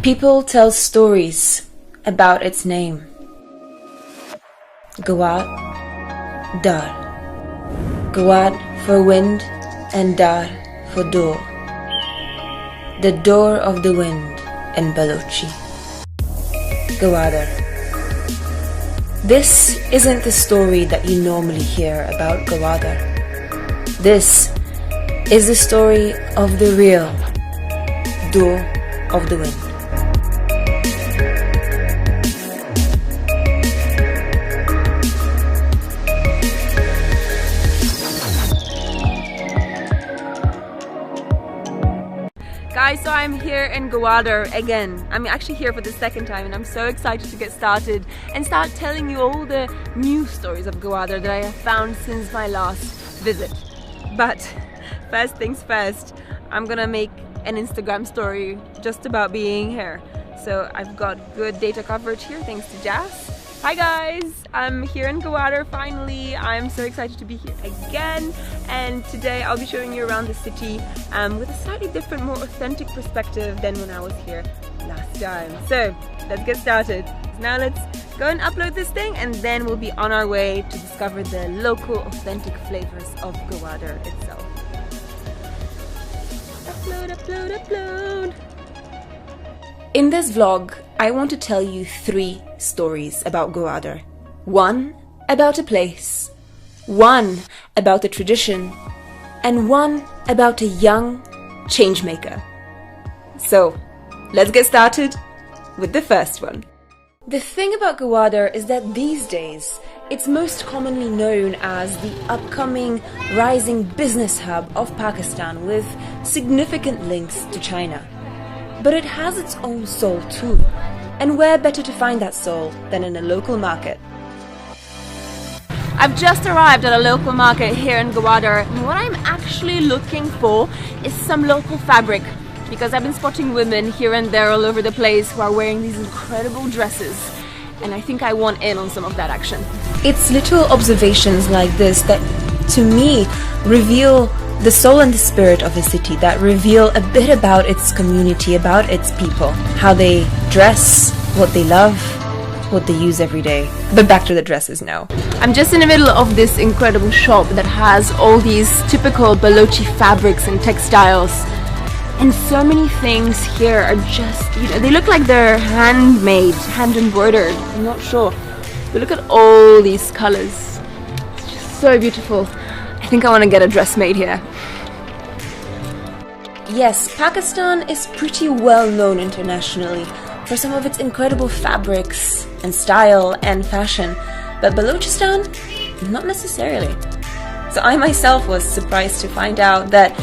People tell stories about its name. Gwadar. Gwad for wind and dar for door. The door of the wind in Balochi. Gwadar. This isn't the story that you normally hear about Gwadar. This is the story of the real door of the wind. Guys, so I'm here in Gwadar again. I'm actually here for the second time and I'm so excited to get started and start telling you all the new stories of Gwadar that I have found since my last visit. But first things first, I'm gonna make an Instagram story just about being here. So I've got good data coverage here thanks to Jazz. Hi guys, I'm here in Gwadar finally. I'm so excited to be here again, and today I'll be showing you around the city with a slightly different, more authentic perspective than when I was here last time. So let's get started. Now let's go and upload this thing and then we'll be on our way to discover the local authentic flavors of Gwadar itself. Upload, upload, upload. In this vlog, I want to tell you 3 stories about Gwadar. 1 about a place, 1 about a tradition, and 1 about a young changemaker. So, let's get started with the first one. The thing about Gwadar is that these days, it's most commonly known as the upcoming rising business hub of Pakistan with significant links to China. But it has its own soul too. And where better to find that soul than in a local market? I've just arrived at a local market here in Gwadar, and what I'm actually looking for is some local fabric, because I've been spotting women here and there all over the place who are wearing these incredible dresses, and I think I want in on some of that action. It's little observations like this that, to me, reveal the soul and the spirit of a city, that reveal a bit about its community, about its people, how they dress, what they love, what they use every day. But back to the dresses now. I'm just in the middle of this incredible shop that has all these typical Balochi fabrics and textiles. And so many things here are just, they look like they're handmade, hand embroidered, I'm not sure. But look at all these colors. It's just so beautiful. I think I want to get a dress made here. Yes, Pakistan is pretty well known internationally for some of its incredible fabrics and style and fashion, but Balochistan, not necessarily. So I myself was surprised to find out that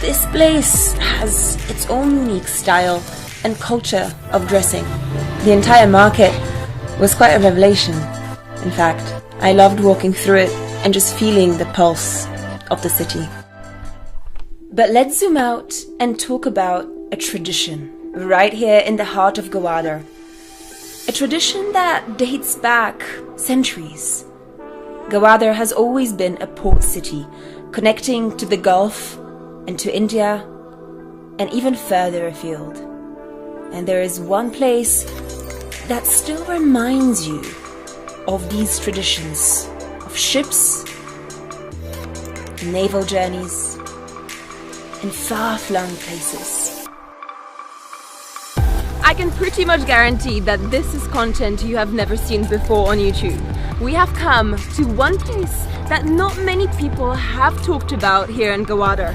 this place has its own unique style and culture of dressing. The entire market was quite a revelation. In fact, I loved walking through it and just feeling the pulse of the city. But let's zoom out and talk about a tradition right here in the heart of Gwadar. A tradition that dates back centuries. Gwadar has always been a port city, connecting to the Gulf and to India and even further afield. And there is one place that still reminds you of these traditions, of ships, naval journeys, and far-flung places. I can pretty much guarantee that this is content you have never seen before on YouTube. We have come to one place that not many people have talked about here in Gwadar.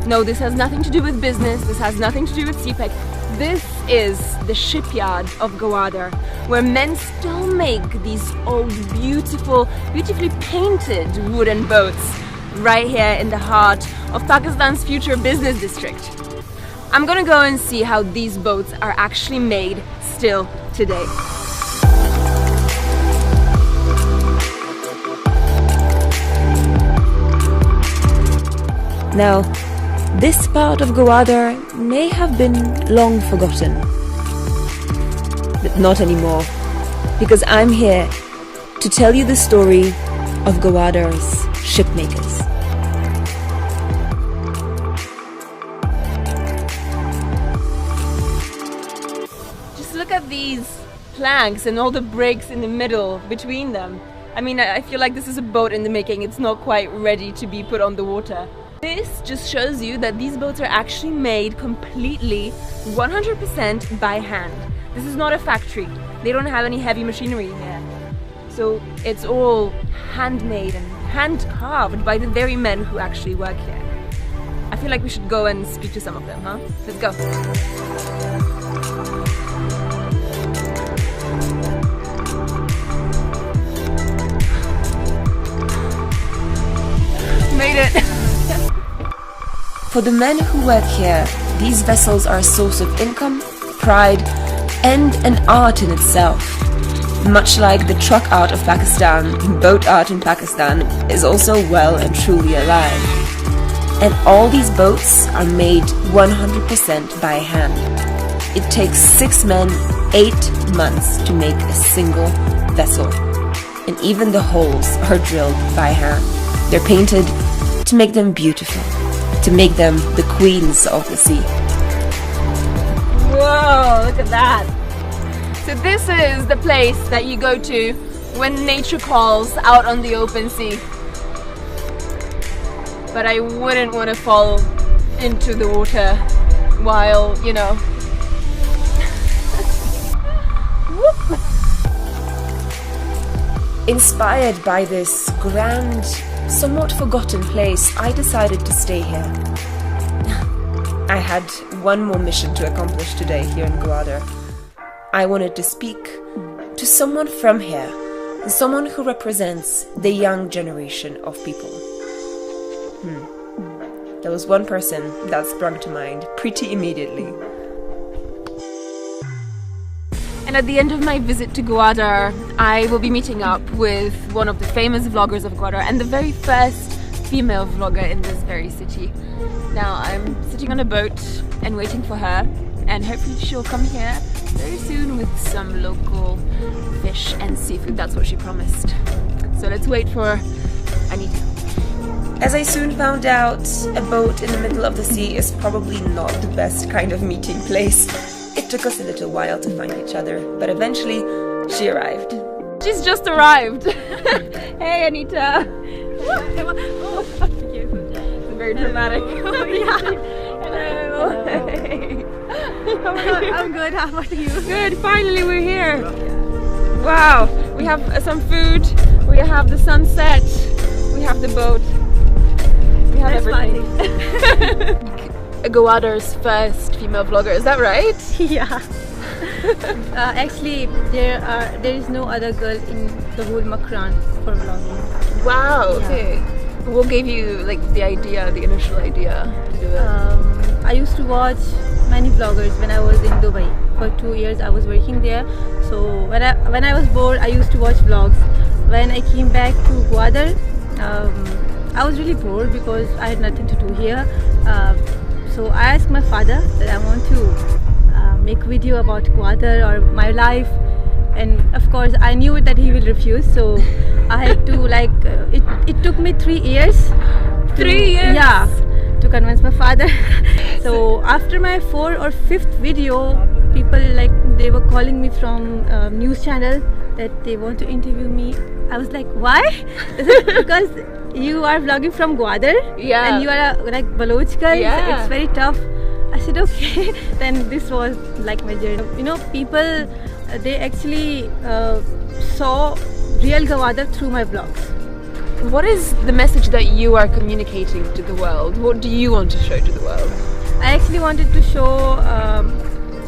No, this has nothing to do with business, this has nothing to do with CPEC. This is the shipyard of Gwadar, where men still make these old, beautifully painted wooden boats right here in the heart of Pakistan's future business district. I'm gonna go and see how these boats are actually made still today. Now, this part of Gwadar may have been long forgotten, but not anymore, because I'm here to tell you the story of Gwadar's shipmakers. look at these planks and all the breaks in the middle between them. I mean, I feel like this is a boat in the making. It's not quite ready to be put on the water. This just shows you that these boats are actually made completely 100% by hand. This is not a factory. They don't have any heavy machinery here. So it's all handmade and hand carved by the very men who actually work here. I feel like we should go and speak to some of them, huh? Let's go. Made it! For the men who work here, these vessels are a source of income, pride, and an art in itself. Much like the truck art of Pakistan, boat art in Pakistan is also well and truly alive. And all these boats are made 100% by hand. It takes 6 men 8 months to make a single vessel. And even the holes are drilled by hand. They're painted to make them beautiful, to make them the queens of the sea. Whoa, look at that! So this is the place that you go to when nature calls out on the open sea. But I wouldn't want to fall into the water while, you know. Whoop. Inspired by this grand, somewhat forgotten place, I decided to stay here. I had one more mission to accomplish today here in Gwadar. I wanted to speak to someone from here, someone who represents the young generation of people. There was one person that sprung to mind pretty immediately. And at the end of my visit to Gwadar, I will be meeting up with one of the famous vloggers of Gwadar and the very first female vlogger in this very city. Now I'm sitting on a boat and waiting for her, and hopefully she'll come here very soon with some local fish and seafood. That's what she promised. So let's wait for Anita. As I soon found out, a boat in the middle of the sea is probably not the best kind of meeting place. It took us a little while to find each other, but eventually she arrived. She's just arrived. Hey Anita. Oh, thank you. It's very dramatic. Hello. Hey. I'm good, how about you? Good, finally we're here. Wow, we have some food, we have the sunset, we have the boat, we have everything. Gwadar's first female vlogger, is that right? Yeah. Actually, there is no other girl in the whole Makran for vlogging. Wow, okay. What gave you like the idea, the initial idea to do it? I used to watch many vloggers when I was in Dubai. For 2 years I was working there. So when I was bored, I used to watch vlogs. When I came back to Gwadar, I was really bored because I had nothing to do here. So I asked my father that I want to make a video about Gwadar or my life, and of course I knew that he will refuse. So I had to it took me 3 years. 3 years? Yeah, to convince my father. So after my 4th or 5th video, people they were calling me from news channel that they want to interview me. I was like, why? Because you are vlogging from Gwadar, and you are a Baloch girl. Yeah. It's very tough. I said okay. Then this was like my journey. You know, people they actually saw real Gwadar through my vlogs. What is the message that you are communicating to the world? What do you want to show to the world? I actually wanted to show.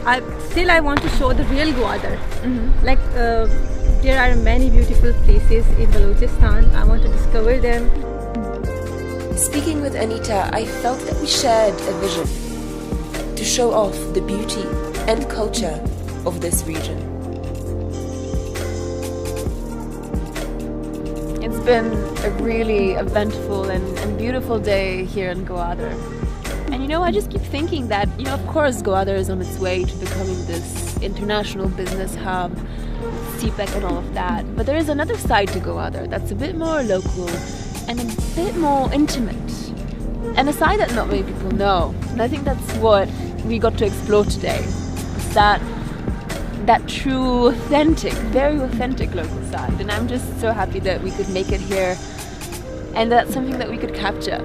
I want to show the real Gwadar. There are many beautiful places in Balochistan. I want to discover them. Speaking with Anita, I felt that we shared a vision to show off the beauty and culture of this region. It's been a really eventful and beautiful day here in Gwadar. And you know, I just keep thinking that, you know, of course Gwadar is on its way to becoming this international business hub, CPEC and all of that. But there is another side to Gwadar that's a bit more local and a bit more intimate. And a side that not many people know. And I think that's what we got to explore today. Is that that true, authentic, very authentic local side. And I'm just so happy that we could make it here, and that's something that we could capture.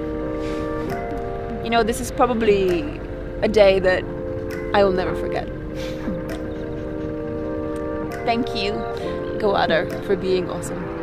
You know, this is probably a day that I will never forget. Thank you, gwadar, for being awesome.